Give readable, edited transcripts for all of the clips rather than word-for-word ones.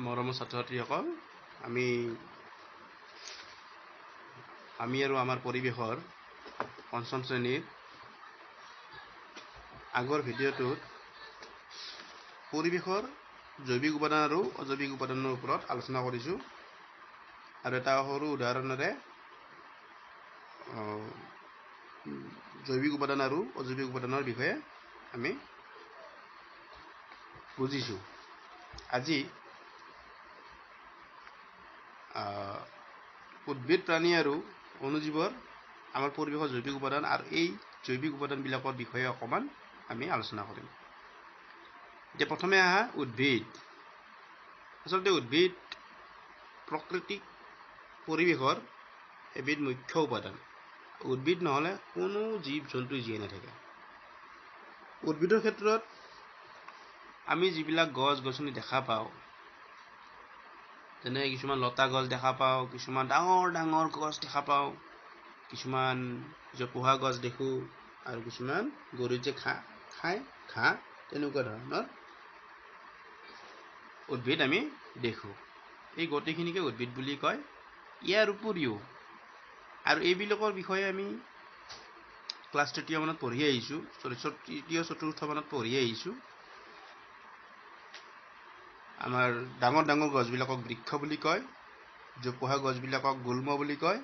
মৰমৰ ছাত্ৰ-ছাত্ৰীসকল, আমি আৰু আমাৰ পৰিৱেশৰ পঞ্চম শ্ৰেণীৰ আগৰ ভিডিঅ'টোত পৰিৱেশৰ জৈৱিক উপাদান আৰু অজৈৱিক উপাদানৰ ওপৰত আলোচনা কৰিছোঁ আৰু এটা সৰু উদাহৰণেৰে জৈৱিক উপাদান আৰু অজৈৱিক উপাদানৰ বিষয়ে আমি বুজিছোঁ। আজি উদ্ভিদ, প্ৰাণী আৰু অণুজীৱৰ আমাৰ পৰিৱেশৰ জৈৱিক উপাদান আৰু এই জৈৱিক উপাদানবিলাকৰ বিষয়ে অকণমান আমি আলোচনা কৰিম। এতিয়া প্ৰথমে আহা উদ্ভিদ। আচলতে উদ্ভিদ প্ৰাকৃতিক পৰিৱেশৰ এবিধ মুখ্য উপাদান। উদ্ভিদ নহ'লে কোনো জীৱ জন্তু জীয়াই নাথাকে। উদ্ভিদৰ ক্ষেত্ৰত আমি যিবিলাক গছ গছনি দেখা পাওঁ, যেনে কিছুমান লতা গছ দেখা পাওঁ, কিছুমান ডাঙৰ ডাঙৰ গছ দেখা পাওঁ, কিছুমান জোপোহা গছ দেখোঁ আৰু কিছুমান গৰুৱে যে খায় ঘাঁহ, তেনেকুৱা ধৰণৰ উদ্ভিদ আমি দেখোঁ। এই গোটেইখিনিকে উদ্ভিদ বুলি কয়। ইয়াৰ উপৰিও আৰু এইবিলাকৰ বিষয়ে আমি ক্লাছ 3 মানত পঢ়ি আহিছোঁ, 3-4 মানত পঢ়ি আহিছোঁ। আমাৰ ডাঙৰ ডাঙৰ গছবিলাকক বৃক্ষ বুলি কয়, জোপোহা গছবিলাকক গুল্ম বুলি কয়,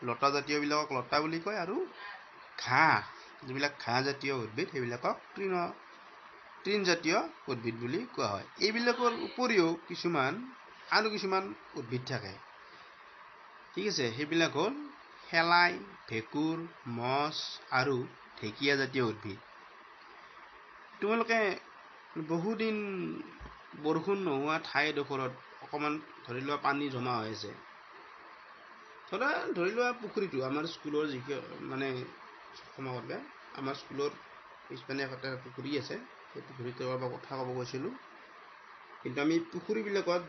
লতা জাতীয়বিলাকক লতা বুলি কয় আৰু ঘাঁহ, যিবিলাক ঘাঁহজাতীয় উদ্ভিদ সেইবিলাকক তৃণজাতীয় উদ্ভিদ বুলি কোৱা হয়। এইবিলাকৰ উপৰিও আৰু কিছুমান উদ্ভিদ থাকে, ঠিক আছে। সেইবিলাক হ'ল শেলাই, ভেঁকুৰ, মছ আৰু ঢেকীয়া জাতীয় উদ্ভিদ। তোমালোকে বহুদিন বৰষুণ নোহোৱা ঠাইডোখৰত অকণমান ধৰি লোৱা পানী জমা হৈ আছে, ধৰি লোৱা পুখুৰীটো, আমাৰ স্কুলৰ মানে সমাগতে আমাৰ স্কুলৰ পিছপিনে এটা পুখুৰী আছে, সেই পুখুৰীটোৰ কথা ক'ব গৈছিলোঁ। কিন্তু আমি পুখুৰীবিলাকত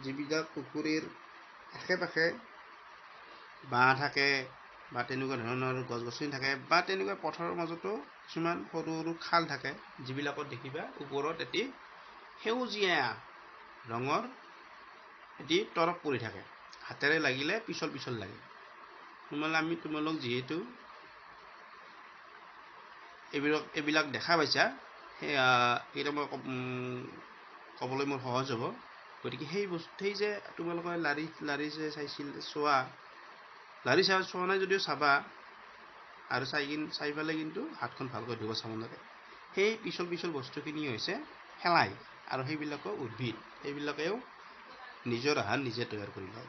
যিবিলাক পুখুৰীৰ আশে পাশে বাঁহ থাকে বা তেনেকুৱা ধৰণৰ গছ গছনি থাকে বা তেনেকুৱা পথাৰৰ মাজতো কিছুমান সৰু সৰু খাল থাকে, যিবিলাকত দেখিবা ওপৰত এটি সেউজীয়া ৰঙৰ এটি তৰপ পৰি থাকে, হাতেৰে লাগিলে পিছল পিছল লাগে। তোমালোক যিহেতু এইবিলাক দেখা পাইছা, এইটো মই ক'বলৈ মোৰ সহজ হ'ব। গতিকে সেই যে তোমালোকে লাৰি যে চোৱা নাই যদিও চাবা, আৰু চাই পেলাই কিন্তু হাতখন ভালকৈ ধুব চামনেৰে। সেই পিছল পিছল বস্তুখিনি হৈছে শেলাই, আৰু সেইবিলাকো উদ্ভিদ, সেইবিলাকেও নিজৰ আহাৰ নিজে তৈয়াৰ কৰি লয়।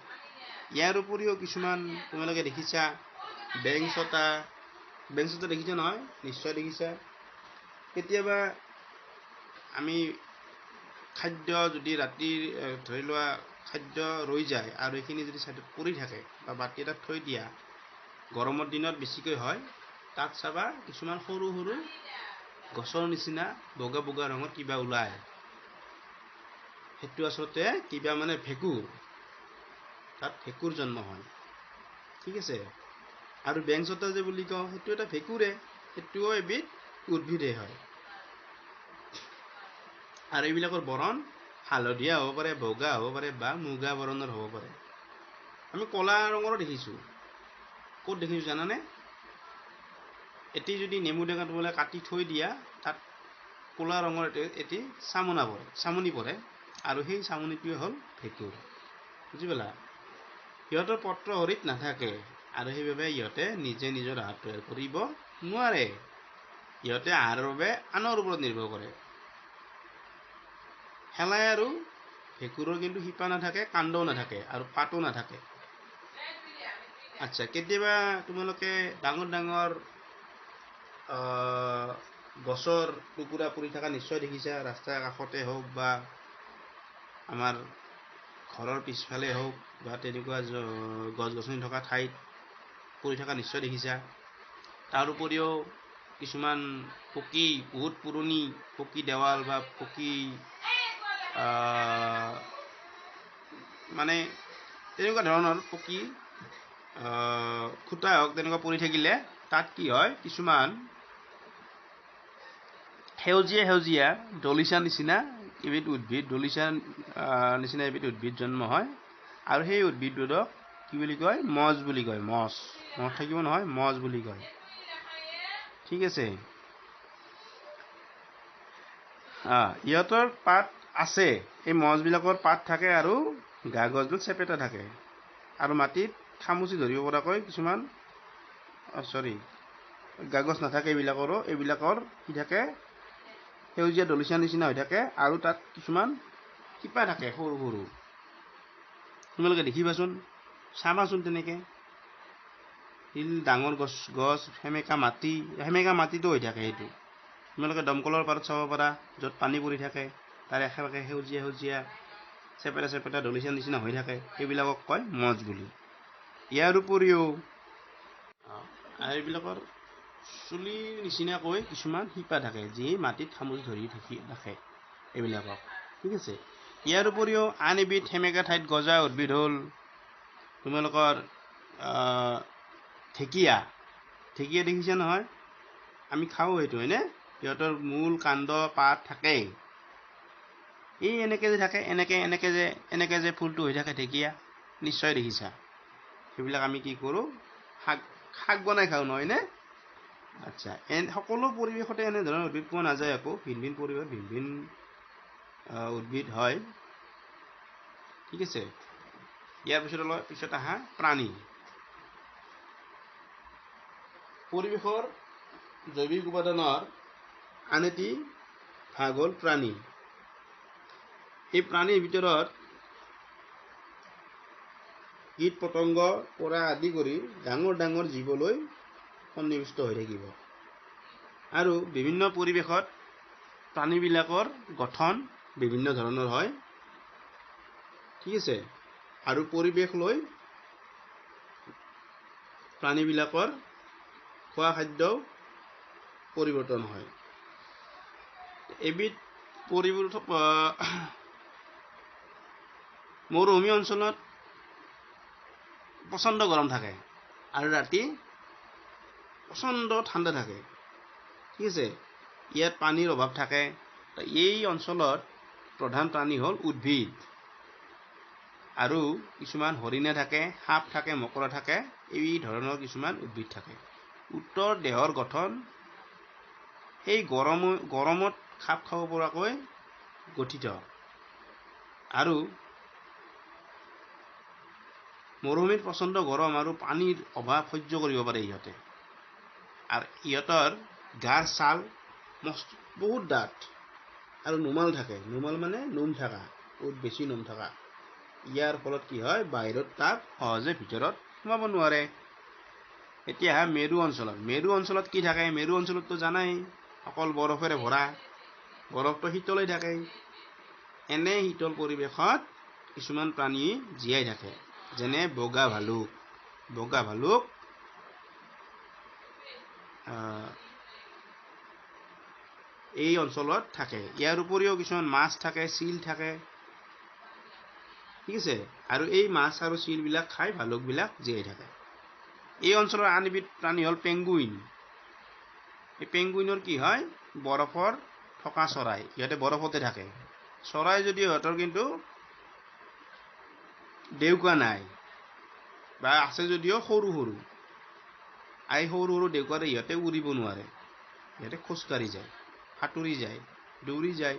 ইয়াৰ উপৰিও কিছুমান তোমালোকে দেখিছা বেং ছটা দেখিছা নহয়? নিশ্চয় দেখিছা। কেতিয়াবা আমি খাদ্য যদি ৰাতিৰ ধৰি লোৱা খাদ্য ৰৈ যায় আৰু এইখিনি যদি ছাইডত পৰি থাকে বা বাতি এটাত থৈ দিয়া, গৰমৰ দিনত বেছিকৈ হয়, তাত চাবা কিছুমান সৰু সৰু গছৰ নিচিনা বগা বগা ৰঙৰ কিবা ওলায়। সেইটো আচলতে কিবা মানে ভেঁকুৰ, তাত ভেঁকুৰ জন্ম হয়, ঠিক আছে। আৰু বেংছতা যে বুলি কওঁ, সেইটো এটা ভেঁকুৰে, সেইটোও এবিধ উদ্ভিদে হয়। আৰু এইবিলাকৰ বৰণ হালধীয়া হ'ব পাৰে, বগা হ'ব পাৰে বা মুগা বৰণৰ হ'ব পাৰে। আমি ক'লা ৰঙৰো দেখিছোঁ। ক'ত দেখিছোঁ জানানে? এটি যদি নেমু টেঙা তোমালোকে কাটি থৈ দিয়া, তাত ক'লা ৰঙৰ এটি চামনি পৰে, আৰু সেই চামনিটোৱে হ'ল ভেঁকুৰ। বুজি পালা? সিহঁতৰ পত্ৰ হৰিত নাথাকে আৰু সেইবাবে সিহঁতে নিজে নিজৰ আহাৰ তৈয়াৰ কৰিব নোৱাৰে। সিহঁতে আহাৰৰ বাবে আনৰ ওপৰত নিৰ্ভৰ কৰে। শেলাই আৰু ভেঁকুৰৰ কিন্তু শিপা নাথাকে, কাণ্ডও নাথাকে আৰু পাতো নাথাকে। আচ্ছা, কেতিয়াবা তোমালোকে ডাঙৰ ডাঙৰ গছৰ টুকুৰা পৰি থকা নিশ্চয় দেখিছা, ৰাস্তাৰ কাষতে হওক বা আমাৰ ঘৰৰ পিছফালে হওক বা তেনেকুৱা গছ গছনি থকা ঠাইত পৰি থকা নিশ্চয় দেখিছা। তাৰ উপৰিও কিছুমান বহুত পুৰণি পকী দেৱাল বা পকী মানে তেনেকুৱা ধৰণৰ পকী খুঁটা হওক, তেনেকুৱা পৰি থাকিলে তাত কি হয়, কিছুমান সেউজীয়া দলিচা নিচিনা এবিধ উদ্ভিদ দলিচা নিচিনা এবিধ উদ্ভিদ জন্ম হয় আৰু সেই উদ্ভিদবোৰক কি বুলি কয় মজ বুলি কয় মজ মজ থাকিব নহয় মজ বুলি কয় ঠিক আছে ইহঁতৰ পাত আছে এই মজবিলাকৰ পাত থাকে আৰু গা গছবোৰ চেপেটা থাকে আৰু মাটিত খামুচি ধৰিব পৰাকৈ কিছুমান গাগছ নাথাকে এইবিলাকৰ কি থাকে সেউজীয়া দলিচা নিচিনা হৈ থাকে আৰু তাত কিছুমান শিপা থাকে সৰু সৰু তোমালোকে দেখিবাচোন চাবাচোন তেনেকে শিল ডাঙৰ গছ গছ সেমেকা মাটিতো হৈ থাকে এইটো তোমালোকে দমকলৰ পাৰত চাব পাৰা য'ত পানী পৰি থাকে তাৰ একেবাৰে সেউজীয়া সেউজীয়া চেপেটা চেপেটা দলিচা নিচিনা হৈ থাকে সেইবিলাকক কয় মজ বুলি ইয়াৰ উপৰিও এইবিলাকৰ চুলিৰ নিচিনাকৈ কিছুমান শিপা থাকে যি মাটিত খামুচি ধৰি ৰাখে এইবিলাকক ঠিক আছে ইয়াৰ উপৰিও আন এবিধ সেমেকা ঠাইত গজা উদ্ভিদ হ'ল তোমালোকৰ ঢেকীয়া দেখিছা নহয় আমি খাওঁ এইটো হয়নে সিহঁতৰ মূল কাণ্ড পাত থাকে এই এনেকে যে থাকে এনেকে যে ফুলটো হৈ থাকে ঢেকীয়া নিশ্চয় দেখিছা সেইবিলাক আমি কি কৰোঁ শাক বনাই খাওঁ নহয় নে আচ্ছা সকলো পৰিৱেশতে এনে ধৰণৰ উদ্ভিদ পোৱা নাযায় আকৌ ভিন ভিন পৰিৱেশ ভিন ভিন উদ্ভিদ হয় ঠিক আছে ইয়াৰ পিছত আহা প্ৰাণী পৰিৱেশৰ জৈৱিক উপাদানৰ আন এটি ভাগ হ'ল প্ৰাণী এই প্ৰাণীৰ ভিতৰত কীট পতংগ পৰা আদি কৰি ডাঙৰ ডাঙৰ জীৱলৈ সন্নিৱিষ্ট হৈ থাকিব আৰু বিভিন্ন পৰিৱেশত প্ৰাণীবিলাকৰ গঠন বিভিন্ন ধৰণৰ হয় ঠিক আছে আৰু পৰিৱেশ লৈ প্ৰাণীবিলাকৰ খোৱা খাদ্য পৰিৱৰ্তন হয় এবিধ মৰুভূমি অঞ্চলত প্ৰচণ্ড গৰম থাকে আৰু ৰাতি প্ৰচণ্ড ঠাণ্ডা থাকে ঠিক আছে ইয়াত পানীৰ অভাৱ থাকে এই অঞ্চলত প্ৰধান প্ৰাণী হ'ল উদ্ভিদ আৰু কিছুমান হৰিণা থাকে সাপ থাকে মকৰা থাকে এই ধৰণৰ কিছুমান উদ্ভিদ থাকে উত্তৰ দেহৰ গঠন এই গৰমত খাপ খাব পৰাকৈ গঠিত আৰু মৰুভূমিত প্ৰচণ্ড গৰম আৰু পানীৰ অভাৱ সহ্য কৰিব পাৰে ইহঁতে আৰু ইহঁতৰ গাৰ ছাল বহুত ডাঠ আৰু নুমাল থাকে নুমাল মানে নোম থকা বহুত বেছি নোম থকা ইয়াৰ ফলত কি হয় বাহিৰত তাপ সহজে ভিতৰত সোমাব নোৱাৰে এতিয়া মেৰু অঞ্চলত কি থাকে মেৰু অঞ্চলততো জানাই অকল বৰফেৰে ভৰা বৰফটো শীতল হৈ থাকে এনে শীতল পৰিৱেশত কিছুমান প্ৰাণী জীয়াই থাকে যেনে বগা ভালুক এই অঞ্চলত থাকে ইয়াৰ উপৰিও কিছুমান মাছ থাকে চিল থাকে ঠিক আছে আৰু এই মাছ আৰু চিলবিলাক খাই ভালুকবিলাক জীয়াই থাকে এই অঞ্চলৰ আন এবিধ প্ৰাণী হ'ল পেঙ্গুইন এই পেঙ্গুইনৰ কি হয় বৰফৰ থকা চৰাই ইহঁতে বৰফতে থাকে চৰাই যদিও ইহঁতৰ কিন্তু ডেউকা নাই বা আছে যদিও সৰু সৰু ডেউকাৰে ইহঁতে উৰিব নোৱাৰে ইহঁতে খোজকাঢ়ি যায় সাঁতুৰি যায় দৌৰি যায়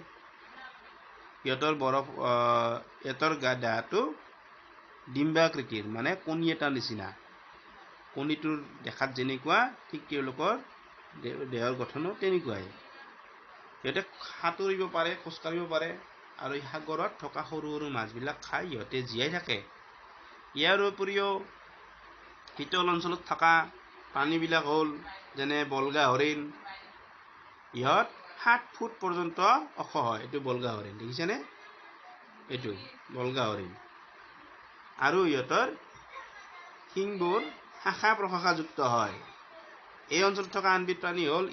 ইহঁতৰ দেহটো ডিম্বাকৃতিৰ মানে কণী এটা নিচিনা কণীটোৰ দেখাত যেনেকুৱা ঠিক তেওঁলোকৰ দেহৰ গঠনো তেনেকুৱাই সিহঁতে সাঁতুৰিব পাৰে খোজকাঢ়িব পাৰে আৰু এই সাগৰত থকা সৰু সৰু মাছবিলাক খাই ইহঁতে জীয়াই থাকে ইয়াৰ উপৰিও শীতল অঞ্চলত থকা প্ৰাণীবিলাক হ'ল যেনে বল্গা হৰিণ ইহঁত 7 ফুট পৰ্যন্ত ওখ হয় এইটো বল্গা হৰিণ দেখিছেনে এইটো বল্গা হৰিণ আৰু ইহঁতৰ শিংবোৰ শাখা প্ৰশাখাযুক্ত হয় এই অঞ্চলত থকা আনবিধ প্ৰাণী হ'ল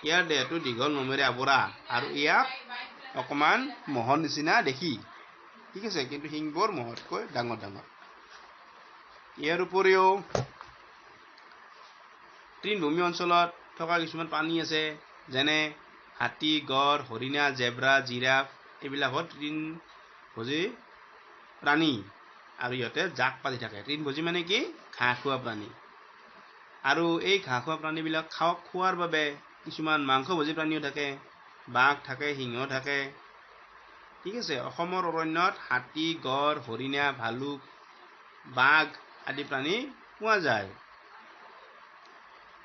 ইয়াৰ দেহটো দীঘল নোমেৰে আৱৰা আৰু ইয়াক অকমান মহৰ নিচিনা দেখি ঠিক আছে কিন্তু শিংবোৰ মহতকৈ ডাঙৰ ডাঙৰ ইয়াৰ উপৰিও তৃণভূমি অঞ্চলত থকা কিছুমান প্ৰাণী আছে যেনে হাতী গড় হৰিণা জেব্ৰা জিৰাফ এইবিলাকত তৃণভোজী প্ৰাণী আৰু ইহঁতে জাক পাতি থাকে। তৃণভোজী মানে কি? ঘাঁহ খোৱা প্ৰাণী। আৰু এই ঘাঁহ খোৱা প্ৰাণীবিলাক খোৱাৰ বাবে কিছুমান মাংসভোজী প্ৰাণীও থাকে, বাঘ থাকে, সিংহ থাকে। ঠিক আছে। অসমৰ অৰণ্যত হাতী, গড়, হৰিণা, ভালুক, বাঘ আদি প্ৰাণী পোৱা যায়।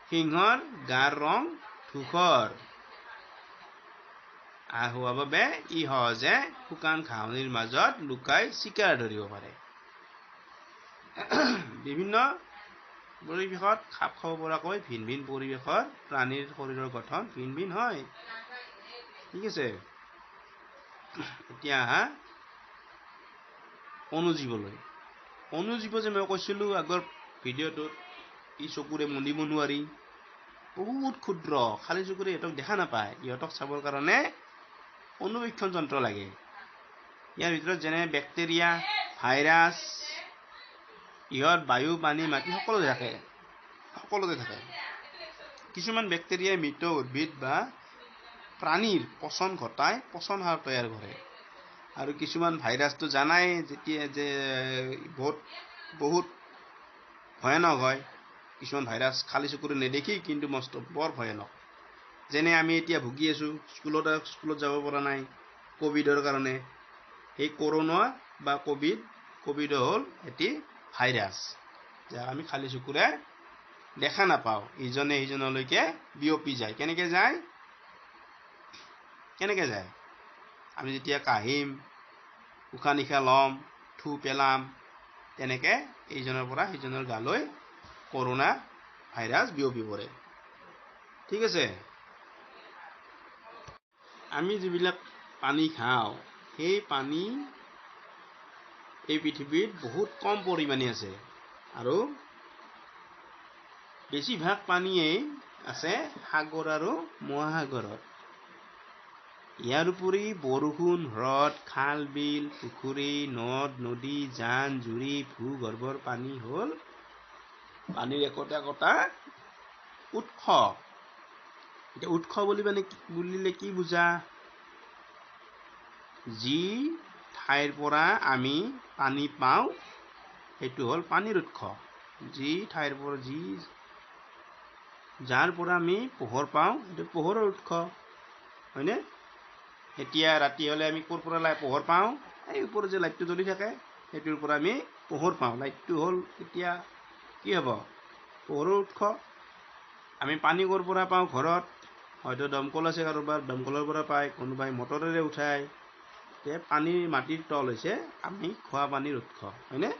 সিংহৰ গাৰ ৰং ধূসৰ হোৱাৰ বাবে ই সহজে শুকান ঘাঁহনিৰ মাজত লুকাই চিকাৰ ধৰিব পাৰে। বিভিন্ন পৰিৱেশত খাপ খাব পৰাকৈ ভিন ভিন পৰিৱেশৰ প্ৰাণীৰ শৰীৰৰ গঠন ভিন ভিন হয়। ঠিক আছে। এতিয়া আহা অণুজীৱলৈ। অণুজীৱ যে মই কৈছিলো আগৰ ভিডিঅ'টোত, ই চকুৰে মনিব নোৱাৰি, বহুত ক্ষুদ্ৰ, খালী চকুৰে ইহঁতক দেখা নাপায়। ইহঁতক চাবৰ কাৰণে অনুবীক্ষণ যন্ত্ৰ লাগে। ইয়াৰ ভিতৰত যেনে বেক্টেৰিয়া, ভাইৰাছ, ইহঁত বায়ু, পানী, মাটি সকলোতে থাকে। কিছুমান বেক্টেৰিয়াই মৃত উদ্ভিদ বা প্ৰাণীৰ পচন ঘটাই পচন সাৰ তৈয়াৰ কৰে। আৰু কিছুমান ভাইৰাছটো জানাই যেতিয়া যে বহুত ভয়ানক হয়। কিছুমান ভাইৰাছ খালী চকুৰে নেদেখি কিন্তু মস্ত বৰ ভয়ানক। যেনে আমি এতিয়া ভুগি আছো, স্কুলত যাব পৰা নাই কভিডৰ কাৰণে। এই কৰোনা বা কভিড হ'ল এটি ভাইৰাছ, যাক আমি খালী চকুৰে দেখা নাপাওঁ। ইজনে সিজনলৈকে বিয়পি যায়। কেনেকে যায়? আমি যেতিয়া কাহিম, উশাহ নিশাহ ল'ম, থু পেলাম, তেনেকে ইজনৰ পৰা সিজনৰ গালৈ কৰোনা ভাইৰাছ বিয়পি পৰে। ঠিক আছে। আমি যিবিলাক পানী খাওঁ, সেই পানী এই পৃথিৱীত বহুত কম পৰিমাণে আছে। আৰু বেছিভাগ পানীয়েই আছে সাগৰ আৰু মহাসাগৰত। ইয়াৰ উপৰি বৰষুণ, হ্ৰদ, খাল, বিল, পুখুৰী, নদ, নদী, জান, জুৰি, ভূগৰ্ভৰ পানী হ'ল পানীৰ একোটা উৎস। এতিয়া উৎস বুলিলে কি বুজা? যি ঠাইৰ পৰা আমি পানী পাওঁ সেইটো হ'ল পানীৰ উৎস। যাৰ পৰা আমি পোহৰ পাওঁ সেইটো পোহৰৰ উৎস, হয়নে? এতিয়া ৰাতি হ'লে আমি ক'ৰ পৰা পোহৰ পাওঁ? এই ওপৰত যে লাইটটো জ্বলি থাকে সেইটোৰ পৰা আমি পোহৰ পাওঁ। লাইটটো হ'ল এতিয়া কি হ'ব? পোহৰৰ উৎস। আমি পানী ক'ৰ পৰা পাওঁ? ঘৰত হয়তো দমকল আছে, কাৰোবাৰ দমকলৰ পৰা পায়, কোনোবাই মটৰেৰে উঠায়। মাটিৰ তল হৈছে আমি খোৱা পানীৰ উৎস, হয়নে?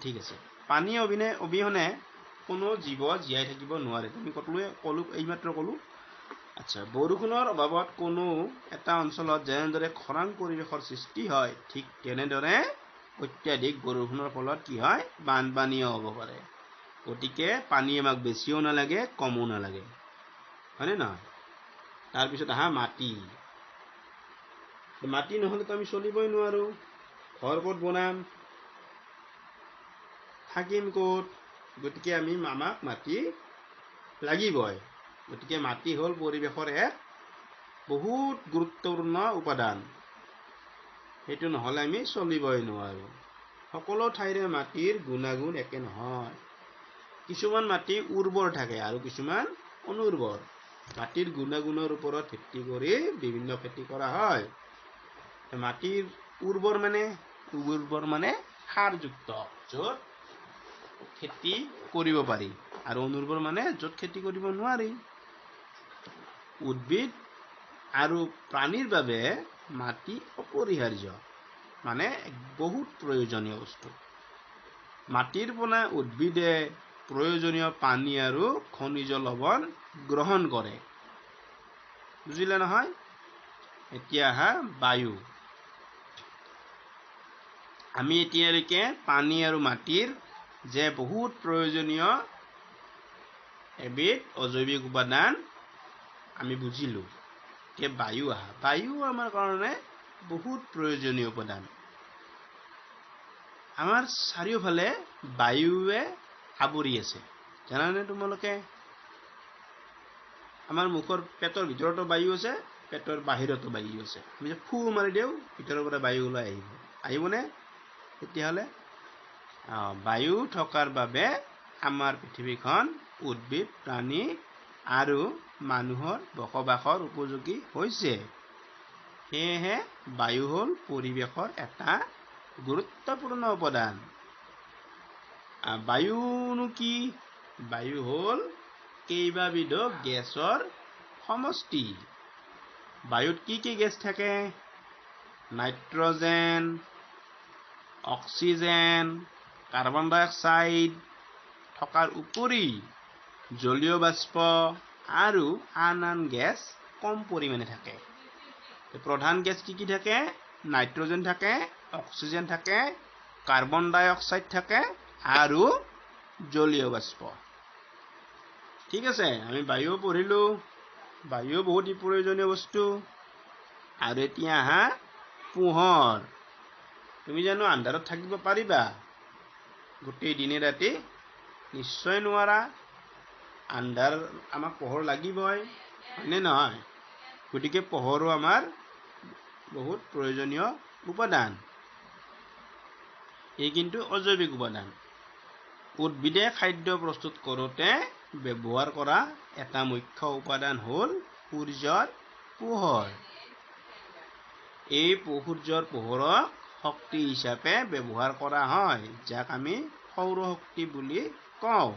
ঠিক আছে। পানী অবিহনে কোনো জীৱ জীয়াই থাকিব নোৱাৰে। আমি এইমাত্ৰ ক'লো। আচ্ছা, বৰষুণৰ অভাৱত কোনো এটা অঞ্চলত যেনেদৰে খৰাং পৰিৱেশৰ সৃষ্টি হয়, ঠিক তেনেদৰে অত্যাধিক বৰষুণৰ ফলত কি হয়? বানপানীও হ'ব পাৰে। গতিকে পানী আমাক বেছিও নালাগে, কমো নালাগে, হয়নে নহয়? তাৰপিছত আহা মাটি নহ'লেতো আমি চলিবই নোৱাৰো। ঘৰ ক'ত বনাম? থাকিম ক'ত? গতিকে আমাক মাটি লাগিবই। গতিকে মাটি হ'ল পৰিৱেশৰ এক বহুত গুৰুত্বপূৰ্ণ উপাদান। সেইটো নহ'লে আমি চলিবই নোৱাৰো। সকলো ঠাইৰে মাটিৰ গুণাগুণ একে নহয়। কিছুমান মাটি উৰ্বৰ থাকে আৰু কিছুমান অনুৰ্বৰ। মাটিৰ গুণাগুণৰ ওপৰত ভিত্তি কৰি বিভিন্ন খেতি কৰা হয়। মাটিৰ উৰ্বৰ মানে সাৰযুক্ত, য'ত খেতি কৰিব পাৰি, আৰু অনুৰ্বৰ মানে য'ত খেতি কৰিব নোৱাৰি। উদ্ভিদ আৰু প্ৰাণীৰ বাবে মাটি অপৰিহাৰ্য, মানে বহুত প্ৰয়োজনীয় বস্তু। মাটিৰ পৰা উদ্ভিদে প্ৰয়োজনীয় পানী আৰু খনিজ লৱণ গ্ৰহণ কৰে। বুজিলে নহয়? এতিয়া আহা বায়ু। আমি এতিয়ালৈকে পানী আৰু মাটিৰ যে বহুত প্ৰয়োজনীয় এবিধ অজৈৱিক উপাদান আমি বুজিলো। বায়ু আমাৰ কাৰণে বহুত প্ৰয়োজনীয় উপাদান। আমাৰ চাৰিওফালে বায়ুৱে আৱৰি আছে, জানানে তোমালোকে? আমাৰ পেটৰ ভিতৰতো বায়ু আছে, পেটৰ বাহিৰতো বায়ু আছে আমি যে ফু মাৰি দিওঁ ভিতৰৰ পৰা বায়ু ওলাই আহিবনে তেতিয়াহ'লে বায়ু থকাৰ বাবে আমাৰ পৃথিৱীখন উদ্ভিদ প্ৰাণী আৰু মানুহৰ বসবাসৰ উপযোগী হৈছে সেয়েহে বায়ু হ'ল পৰিৱেশৰ এটা গুৰুত্বপূৰ্ণ উপাদান বায়ুনো কি বায়ু হ'ল কেইবাবিধ গেছৰ সমষ্টি বায়ুত কি গেছ থাকে নাইট্ৰজেন অক্সিজেন কাৰ্বন ডাই অক্সাইড থকাৰ উপৰি জলীয় বাষ্প আৰু আন গেছ কম পৰিমাণে থাকে প্ৰধান গেছ কি থাকে নাইট্ৰজেন থাকে অক্সিজেন থাকে কাৰ্বন ডাই অক্সাইড থাকে আৰু জলীয় বাষ্প ঠিক আছে আমি বায়ু পঢ়িলো বায়ু বহুত প্ৰয়োজনীয় বস্তু আৰু এতিয়া আহা পোহৰ তুমি জানো আন্ধাৰত থাকিব পাৰিবা গোটেই দিনে ৰাতি নিশ্চয় নোৱাৰা আন্ধাৰ আমাক পোহৰ লাগিবই হয়নে নহয় গতিকে পোহৰো আমাৰ বহুত প্ৰয়োজনীয় উপাদান এই কিন্তু অজৈবিক উপাদান উদ্ভিদে খাদ্য প্ৰস্তুত কৰোঁতে ব্যৱহাৰ কৰা এটা মুখ্য উপাদান হ'ল সূৰ্যৰ পোহৰ এই সূৰ্যৰ পোহৰক শক্তি হিচাপে ব্যৱহাৰ কৰা হয় যাক আমি সৌৰ শক্তি বুলি কওঁ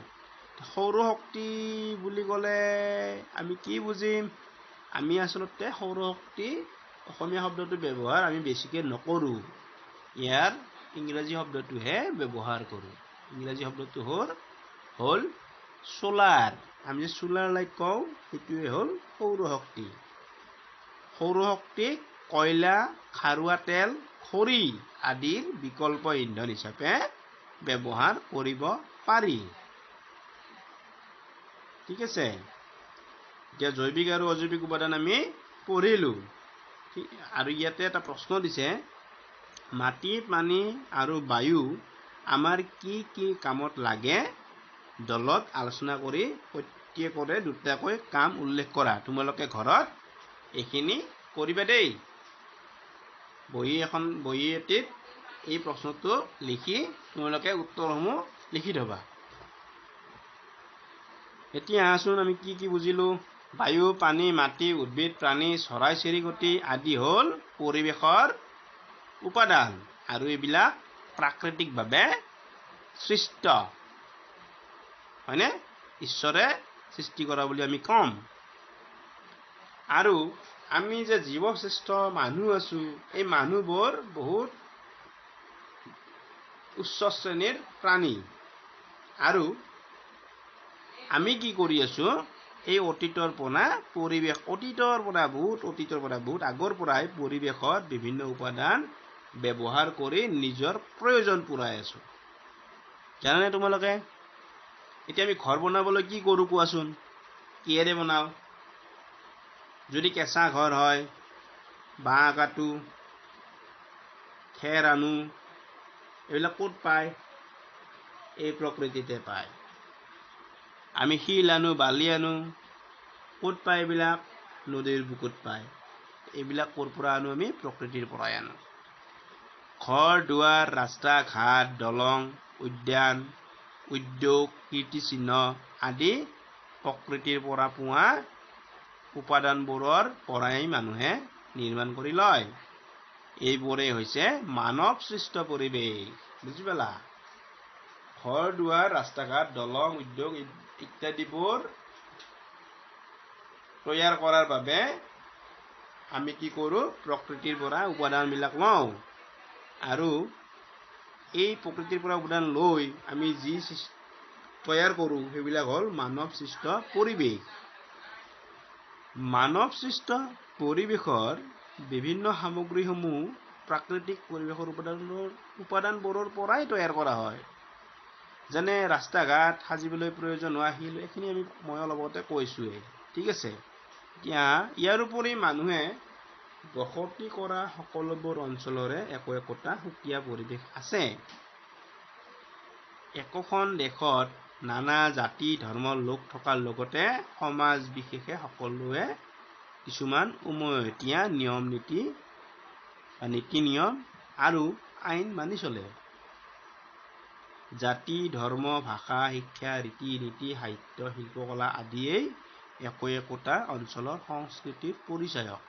সৌৰ শক্তি বুলি ক'লে আমি কি বুজিম আমি আসলতে সৌৰ শক্তি অসমীয়া শব্দটো ব্যৱহাৰ আমি বেছিকৈ নকৰোঁ ইয়াৰ ইংৰাজী শব্দটোহে ব্যৱহাৰ কৰোঁ ইংৰাজী শব্দটো হ'ল সোলাৰ আমি যে সোলাৰ লাইট কওঁ সেইটোৱে হ'ল সৌৰ শক্তিক কয়লা খাৰুৱা তেল খৰি আদিৰ বিকল্প ইন্ধন হিচাপে ব্যৱহাৰ কৰিব পাৰি ঠিক আছে এতিয়া জৈৱিক আৰু অজৈৱিক উপাদান আমি পঢ়িলো আৰু ইয়াতে এটা প্ৰশ্ন দিছে মাটি পানী আৰু বায়ু আমাৰ কি কামত লাগে দলত আলোচনা কৰি প্ৰত্যেকৰে দুটাকৈ কাম উল্লেখ কৰা তোমালোকে ঘৰত এইখিনি কৰিবা দেই বহি এটিত এই প্ৰশ্নটো লিখি তোমালোকে উত্তৰসমূহ লিখি থবা এতিয়া আসুন আমি কি বুজিলো বায়ু পানী মাটি উদ্ভিদ প্ৰাণী চৰাই চিৰিকটি আদি হ'ল পৰিৱেশৰ উপাদান আৰু এইবিলাক প্ৰাকৃতিকভাৱে সৃষ্ট হয়নে ঈশ্বৰে সৃষ্টি কৰা বুলি আমি কম আৰু আমি যে জীৱশ্ৰেষ্ঠ মানুহ আছো এই মানুহবোৰ বহুত উচ্চ শ্ৰেণীৰ প্ৰাণী আৰু আমি কি কৰি আছো এই অতীতৰ পৰা বহুত আগৰ পৰাই পৰিৱেশত বিভিন্ন উপাদান ব্যৱহাৰ কৰি নিজৰ প্ৰয়োজন পূৰাই আছো জানানে তোমালোকে এতিয়া আমি ঘৰ বনাবলৈ কি কৰো কোৱাচোন কিহেৰে বনাও যদি কেঁচা ঘৰ হয় বাঁহ কাটো খেৰ আনো এইবিলাক ক'ত পায় এই প্ৰকৃতিতে পায় আমি শিল আনো বালি আনো ক'ত পায় এইবিলাক নদীৰ বুকুত পায় এইবিলাক ক'ৰ পৰা আনো আমি প্ৰকৃতিৰ পৰাই আনো ঘৰ দুৱাৰ ৰাস্তা ঘাট দলং উদ্যান উদ্যোগ কীৰ্তিচিহ্ন আদি প্ৰকৃতিৰ পৰা পোৱা উপাদানবোৰৰ পৰাই মানুহে নিৰ্মাণ কৰি লয় এইবোৰে হৈছে মানৱ সৃষ্ট পৰিৱেশ বুজি পালা ঘৰ দুৱাৰ ৰাস্তা ঘাট দলং উদ্যোগ ইত্যাদিবোৰ তৈয়াৰ কৰাৰ বাবে আমি কি কৰো প্ৰকৃতিৰ পৰা উপাদানবিলাক লওঁ আৰু এই প্ৰকৃতিৰ পৰা উপাদান লৈ আমি যি তৈয়াৰ কৰো সেইবিলাক হ'ল মানৱ সৃষ্ট পৰিৱেশ মানৱ সৃষ্ট পৰিৱেশৰ বিভিন্ন সামগ্ৰীসমূহ প্ৰাকৃতিক পৰিৱেশৰ উপাদানবোৰৰ পৰাই তৈয়াৰ কৰা হয় যেনে ৰাস্তা ঘাট সাজিবলৈ প্ৰয়োজন হোৱা শিল এইখিনি মই অলপতে কৈছোঁৱেই ঠিক আছে এতিয়া ইয়াৰ উপৰি মানুহে বসতি কৰা সকলোবোৰ অঞ্চলৰে একোটা সুকীয়া পৰিৱেশ আছে একোখন দেশত নানা জাতি ধৰ্মৰ লোক থকাৰ লগতে সমাজ বিশেষে সকলোৱে কিছুমান উমৈহতীয়া নিয়ম নীতি বা নীতি নিয়ম আৰু আইন মানি চলে। জাতি, ধৰ্ম, ভাষা, শিক্ষা, ৰীতি নীতি, সাহিত্য, শিল্পকলা আদিয়েই একোটা অঞ্চলৰ সংস্কৃতিৰ পৰিচায়ক।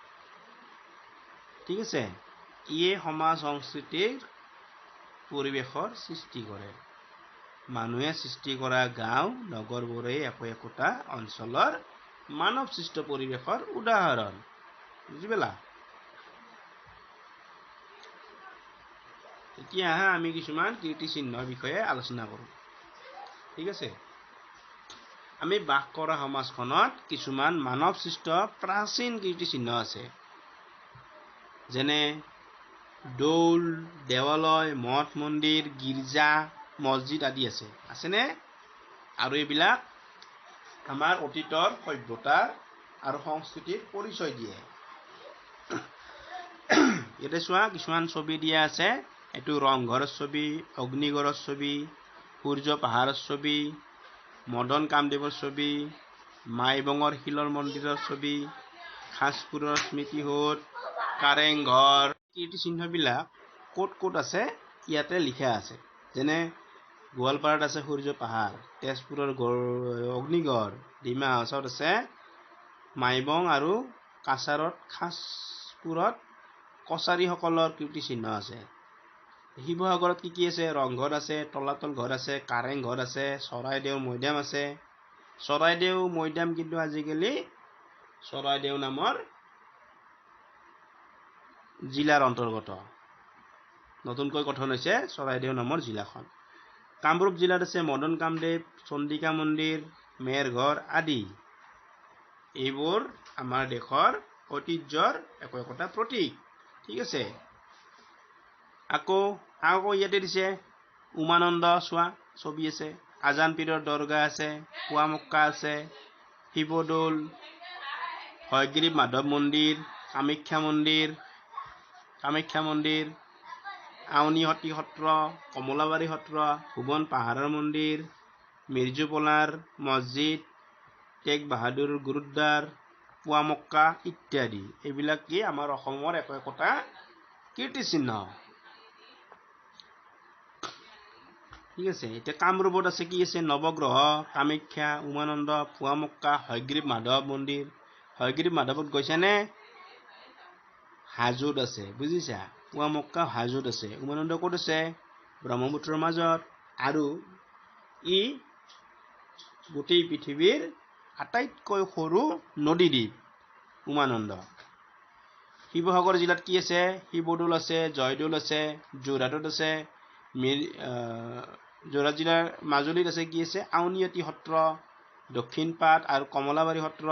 ঠিক আছে, ইয়ে সমাজ সংস্কৃতিৰ পৰিৱেশৰ সৃষ্টি কৰে। মানুহে সৃষ্টি কৰা গাঁও নগৰবোৰেই একোটা অঞ্চলৰ মানৱ সৃষ্ট পৰিৱেশৰ উদাহৰণ। বুজি পালা? এতিয়া আমি কিছুমান কীৰ্তিচিহ্নৰ বিষয়ে আলোচনা কৰোঁ। ঠিক আছে, আমি বাস কৰা সমাজখনত কিছুমান মানৱ সৃষ্ট প্ৰাচীন কীৰ্তিচিহ্ন আছে, যেনে দৌল, দেৱালয়, মঠ মন্দিৰ, গীৰ্জা, মছজিদ আদি আছেনে? আৰু এইবিলাক আমাৰ অতীতৰ সভ্যতা আৰু সংস্কৃতিৰ পৰিচয় দিয়ে। ইয়াতে চোৱা, কিছুমান ছবি দিয়া আছে। এইটো ৰংঘৰৰ ছবি, অগ্নিগড়ৰ ছবি, সূৰ্য পাহাৰৰ ছবি, মদন কামদেৱৰ ছবি, মাইবঙৰ শিলৰ মন্দিৰৰ ছবি, সাজপুৰৰ স্মৃতিসৌধ, কাৰেং ঘৰ। কীৰ্তিচিহ্নবিলাক ক'ত ক'ত আছে ইয়াতে লিখা আছে। যেনে গোৱালপাৰাত আছে সূৰ্য পাহাৰ, তেজপুৰৰ অগ্নিগড়, ডিমা হাছাওত আছে মাইবং আৰু কাছাৰত সাজপুৰত কছাৰীসকলৰ কীৰ্তিচিহ্ন আছে। শিৱসাগৰত কি আছে? ৰংঘৰ আছে, তলাতল ঘৰ আছে, কাৰেং ঘৰ আছে, চৰাইদেউ মৈদাম আছে। চৰাইদেউ মৈদাম কিন্তু আজিকালি চৰাইদেউ নামৰ জিলাৰ অন্তৰ্গত। নতুনকৈ গঠন হৈছে চৰাইদেউ নামৰ জিলাখন। কামৰূপ জিলাত আছে মদন কামদেৱ, চন্দিকা মন্দিৰ, মেৰঘৰ আদি। এইবোৰ আমাৰ দেশৰ ঐতিহ্যৰ একোটা প্ৰতীক। ঠিক আছে, আকৌ ইয়াতে দিছে উমানন্দ, চোৱা ছবি আছে, আজান পীৰৰ দৰগাহ আছে, পুৱামক্কা আছে, শিৱদৌল, হয়গ্ৰীৱ মাধৱ মন্দিৰ, কামাখ্যা মন্দিৰ, আউনীআটী সত্ৰ, কমলাবাৰী সত্ৰ, ভুৱন পাহাৰৰ মন্দিৰ, মিৰ্জুপলাৰ মছজিদ, টেগ বাহাদুৰ গুৰুদ্বাৰ, পুৱামক্কা ইত্যাদি। এইবিলাক কি আমাৰ অসমৰ একোটা কীৰ্তিচিহ্ন। ঠিক আছে, এতিয়া কামৰূপত আছে কি আছে? নৱগ্ৰহ, কামাখ্যা, উমানন্দ, পুৱামক্কা, হয়গ্ৰীৱ মাধৱ মন্দিৰ। হয়গ্ৰীৱ মাধৱত গৈছানে? হাজোত আছে, বুজিছা? পুৱামক্কা হাজোত আছে। উমানন্দ ক'ত আছে? ব্ৰহ্মপুত্ৰৰ মাজত। আৰু ই গোটেই পৃথিৱীৰ আটাইতকৈ সৰু নদীদ্বীপ উমানন্দ। শিৱসাগৰ জিলাত কি আছে? শিৱদৌল আছে, জয়দৌল আছে, যোৰহাটত আছে, যোৰহাট জিলাৰ মাজুলীত আছে কি আছে? আউনীআটী সত্ৰ, দক্ষিণপাট আৰু কমলাবাৰী সত্ৰ।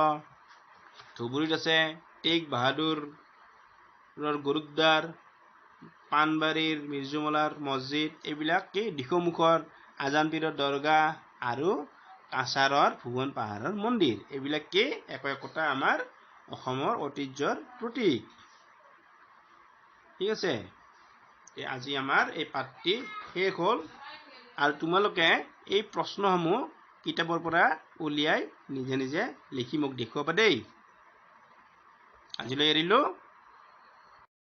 ধুবুৰীত আছে টেগ বাহাদুৰৰ গুৰুদ্বাৰ, পাণবাৰীৰ মিৰ্জুমলাৰ মছজিদ। এইবিলাক কি? দিখৌমুখৰ আজান পীৰৰ দৰগাহ আৰু কাছাৰৰ ভুৱন পাহাৰৰ মন্দিৰ। এইবিলাক কি? একোটা আমাৰ অসমৰ ঐতিহ্যৰ প্ৰতীক। ঠিক আছে, আজি আমাৰ এই পাঠটি শেষ হ'ল। আৰু তোমালোকে এই প্ৰশ্নসমূহ কিতাপৰ পৰা উলিয়াই নিজে নিজে লিখি মোক দেখুৱাবা দেই। আজিলৈ এৰিলোঁ।